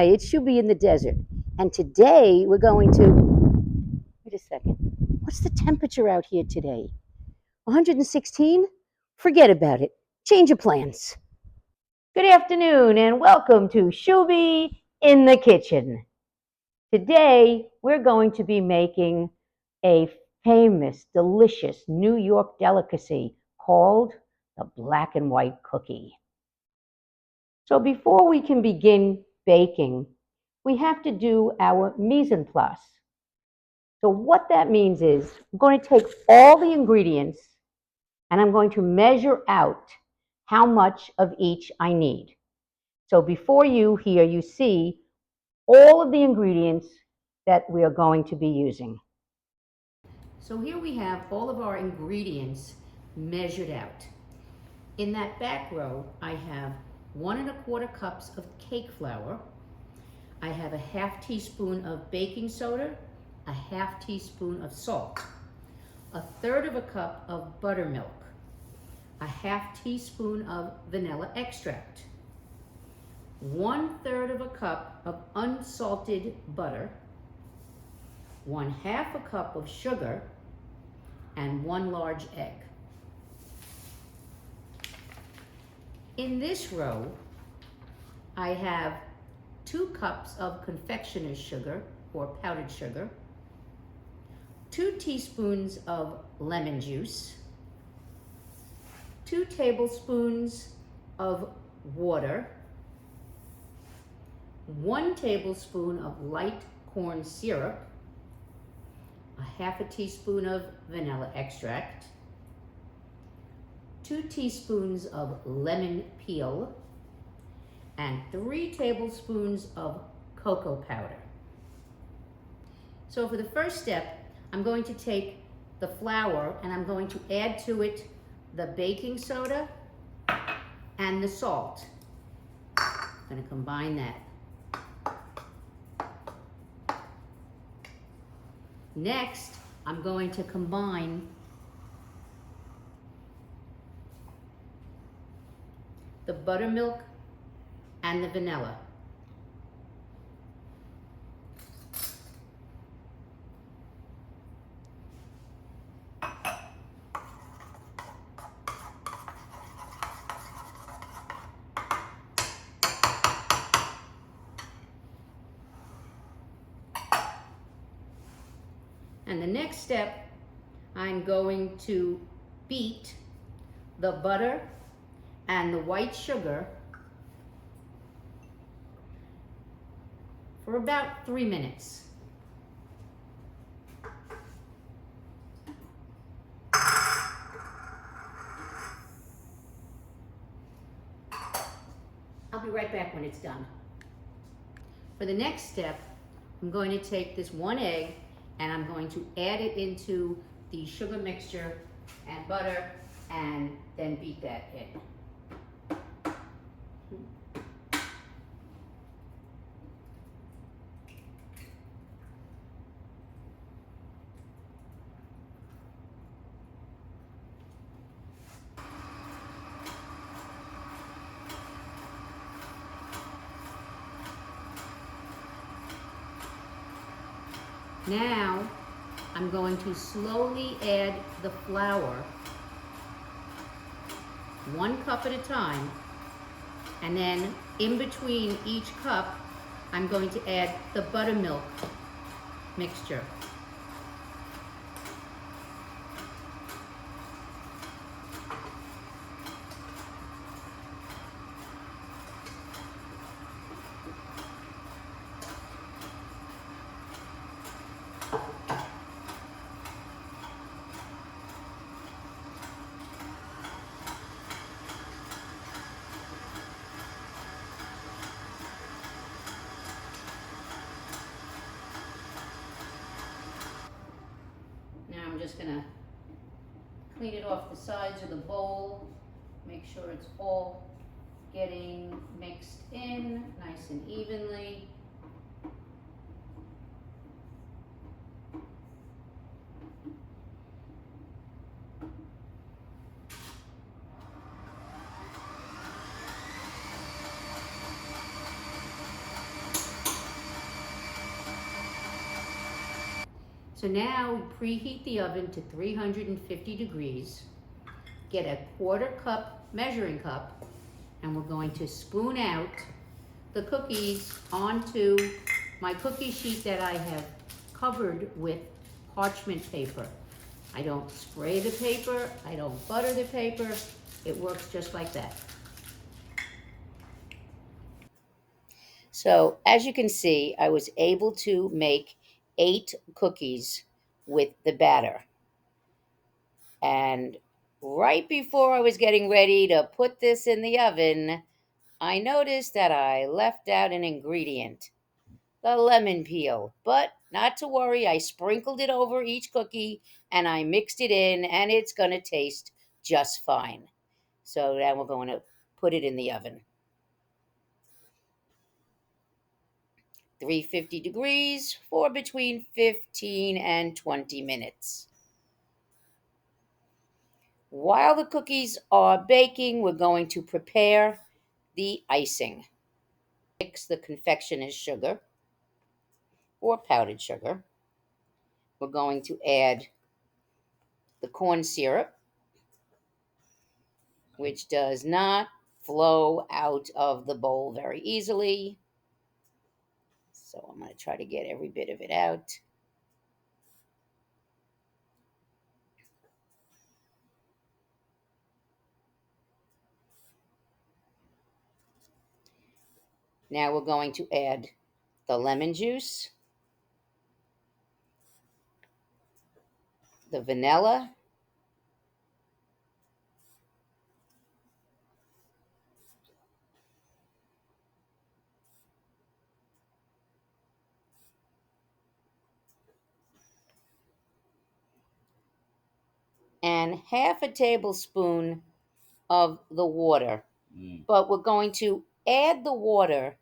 Hi, it's Shubie in the desert. And today we're going to, wait a second, what's the temperature out here today? 116? Forget about it. Change your plans. Good afternoon and welcome to Shubie in the kitchen. Today we're going to be making a famous, delicious New York delicacy called the black and white cookie. So before we can begin baking, we have to do our mise en place. So what that means is I'm going to take all the ingredients and I'm going to measure out how much of each I need. So before you here, you see all of the ingredients that we are going to be using. So here we have all of our ingredients measured out. In that back row, I have 1¼ cups of cake flour. I have a ½ teaspoon of baking soda, a ½ teaspoon of salt, 1/3 cup of buttermilk, a ½ teaspoon of vanilla extract, 1/3 cup of unsalted butter, 1/2 cup of sugar, and 1 large egg. In this row, I have 2 cups of confectioner's sugar or powdered sugar, 2 teaspoons of lemon juice, 2 tablespoons of water, 1 tablespoon of light corn syrup, a ½ teaspoon of vanilla extract, 2 teaspoons of lemon peel, and 3 tablespoons of cocoa powder. So for the first step, I'm going to take the flour and I'm going to add to it the baking soda and the salt. I'm going to combine that. Next, I'm going to combine the buttermilk and the vanilla. And the next step, I'm going to beat the butter and the white sugar for about 3 minutes. I'll be right back when it's done. For the next step, I'm going to take this 1 egg and I'm going to add it into the sugar mixture and butter and then beat that in. Now, I'm going to slowly add the flour, 1 cup at a time, and then in between each cup, I'm going to add the buttermilk mixture. Now I'm just going to clean it off the sides of the bowl, make sure it's all getting mixed in nice and evenly. So now we preheat the oven to 350 degrees, get a 1/4 cup measuring cup, and we're going to spoon out the cookies onto my cookie sheet that I have covered with parchment paper. I don't spray the paper, I don't butter the paper, it works just like that. So as you can see, I was able to make 8 cookies with the batter. And right before I was getting ready to put this in the oven, I noticed that I left out an ingredient, the lemon peel. But not to worry, I sprinkled it over each cookie and I mixed it in, and it's going to taste just fine. So now we're going to put it in the oven. 350 degrees for between 15 and 20 minutes. While the cookies are baking, we're going to prepare the icing. Mix the confectioner's sugar or powdered sugar. We're going to add the corn syrup, which does not flow out of the bowl very easily. So I'm going to try to get every bit of it out. Now we're going to add the lemon juice, the vanilla, and half a tablespoon of the water. But we're going to add the water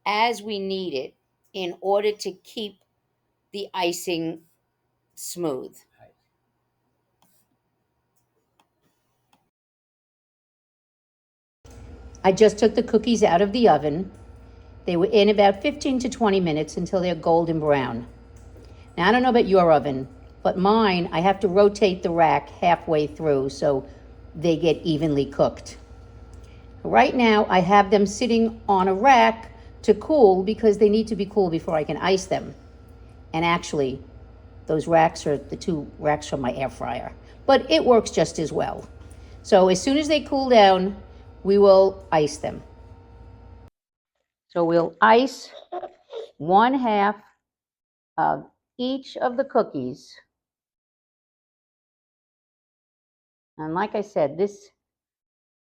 as we need it in order to keep the icing smooth. I just took the cookies out of the oven. They were in about 15 to 20 minutes until they're golden brown. Now, I don't know about your oven, but mine, I have to rotate the rack halfway through so they get evenly cooked. Right now, I have them sitting on a rack to cool because they need to be cool before I can ice them. And actually, those racks are the 2 racks from my air fryer, but it works just as well. So as soon as they cool down, we will ice them. So we'll ice 1/2 of each of the cookies. And like I said, this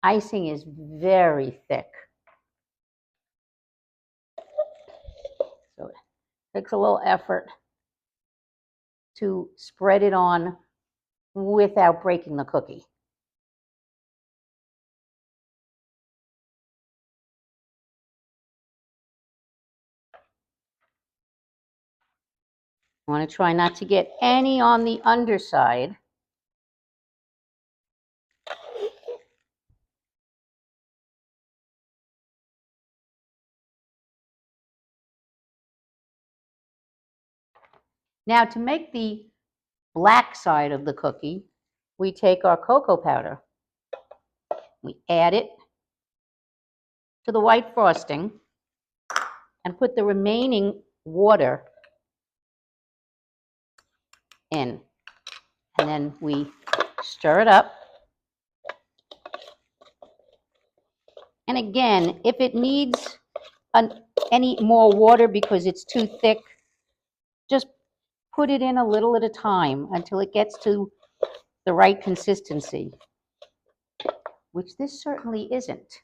icing is very thick. So it takes a little effort to spread it on without breaking the cookie. I want to try not to get any on the underside. Now, to make the black side of the cookie, we take our cocoa powder, we add it to the white frosting, and put the remaining water in. And then we stir it up. And again, if it needs any more water because it's too thick, just put it in a little at a time until it gets to the right consistency, which this certainly isn't.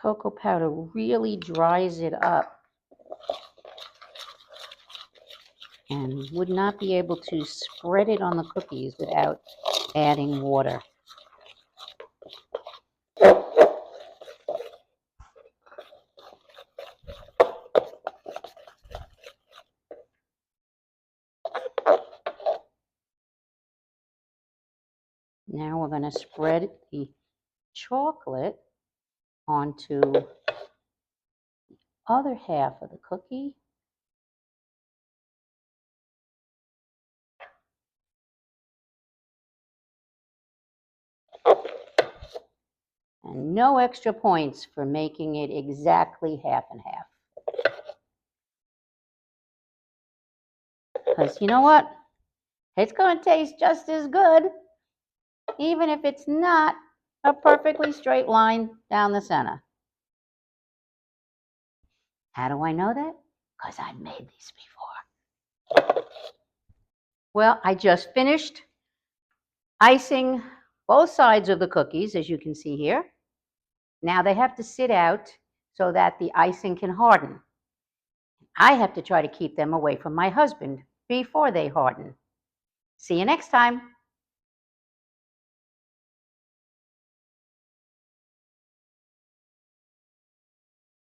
Cocoa powder really dries it up and would not be able to spread it on the cookies without adding water. going to spread the chocolate onto the other half of the cookie. And no extra points for making it exactly half and half. Because you know what? It's going to taste just as good, even if it's not a perfectly straight line down the center. How do I know that? Because I've made these before. Well, I just finished icing both sides of the cookies, as you can see here. Now they have to sit out so that the icing can harden. I have to try to keep them away from my husband before they harden. See you next time.